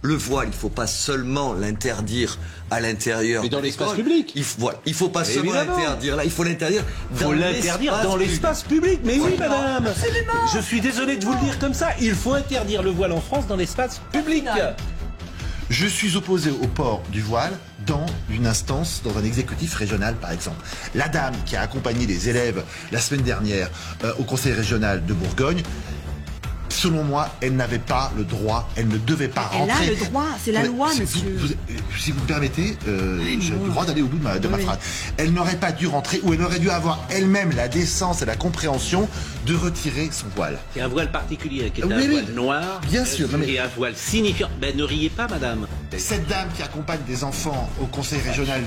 Le voile, il faut pas seulement l'interdire à l'intérieur. Mais dans l'espace public. Il faut pas seulement l'interdire là, il faut l'interdire dans l'espace public. Mais oui, madame. Absolument. Je suis désolé de vous le dire comme ça. Il faut interdire le voile en France dans l'espace public. Je suis opposé au port du voile dans une instance, dans un exécutif régional par exemple. La dame qui a accompagné les élèves la semaine dernière au conseil régional de Bourgogne, selon moi, elle n'avait pas le droit, elle ne devait pas rentrer. Elle a le droit, c'est la loi, monsieur. Si vous me permettez, j'ai le droit d'aller au bout de ma phrase. Elle n'aurait pas dû rentrer, ou elle aurait dû avoir elle-même la décence et la compréhension de retirer son voile. C'est un voile particulier, qui est un voile noir. Bien sûr. Et un voile signifiant. Ben, ne riez pas, madame. Cette dame qui accompagne des enfants au conseil régional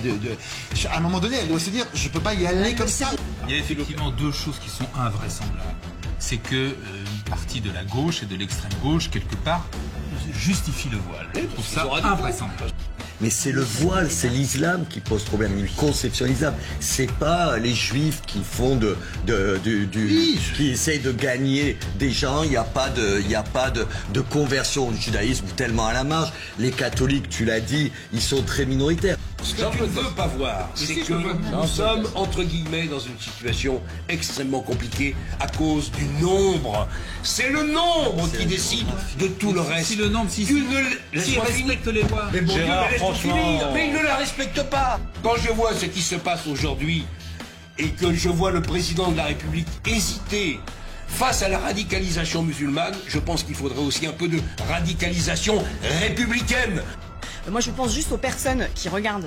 à un moment donné, elle doit se dire, je peux pas y aller comme ça. Il y a effectivement deux choses qui sont invraisemblables. C'est que une partie de la gauche et de l'extrême gauche, quelque part, justifie le voile. Je trouve ça invraisemblable. Mais c'est le voile, c'est l'islam qui pose problème, une conception de l'islam. C'est pas les juifs qui font qui essayent de gagner des gens. Il n'y a pas de conversion au judaïsme tellement à la marge. Les catholiques, tu l'as dit, ils sont très minoritaires. Ce que tu ne veux pas voir, c'est que nous sommes, entre guillemets, dans une situation extrêmement compliquée à cause du nombre. C'est le nombre qui décide de tout le reste. Si le nombre, s'il respecte les lois. Mais bon Gérard, Dieu, franchement... mais il ne la respecte pas. Quand je vois ce qui se passe aujourd'hui et que je vois le président de la République hésiter face à la radicalisation musulmane, je pense qu'il faudrait aussi un peu de radicalisation républicaine. Moi, je pense juste aux personnes qui regardent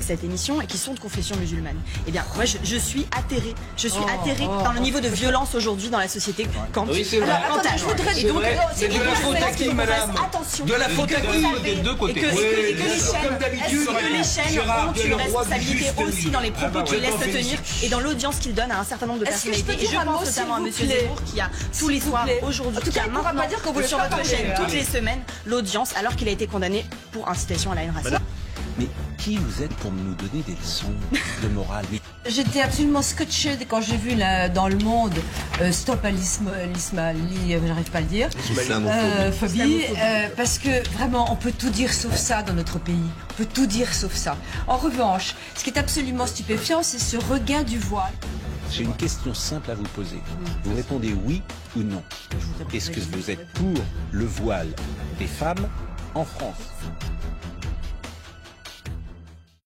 cette émission et qui sont de confession musulmane. Eh bien, moi, je suis atterrée. Je suis atterrée par le niveau de violence aujourd'hui dans la société. Quand oui, c'est vrai. je voudrais c'est vrai. C'est de la faute à qui, madame? Attention. De la faute à qui? Des deux côtés. Et que les chaînes ont une responsabilité aussi dans les propos qu'ils laissent tenir et dans l'audience qu'ils donnent à un certain nombre de personnalités. Et je pense notamment à Monsieur Zemmour qui a tous les soirs aujourd'hui, qui a maintenant sur votre chaîne toutes les semaines l'audience alors qu'il a été condamné pour incitation à la haine raciale. Mais qui vous êtes pour nous donner des leçons de morale? J'étais absolument scotchée quand j'ai vu dans Le Monde Stop à j'arrive pas à le dire, phobie, parce que vraiment on peut tout dire sauf ça dans notre pays. On peut tout dire sauf ça. En revanche, ce qui est absolument stupéfiant, c'est ce regain du voile. J'ai une question simple à vous poser. Vous répondez oui ou non. Est-ce que vous êtes pour le voile des femmes en France?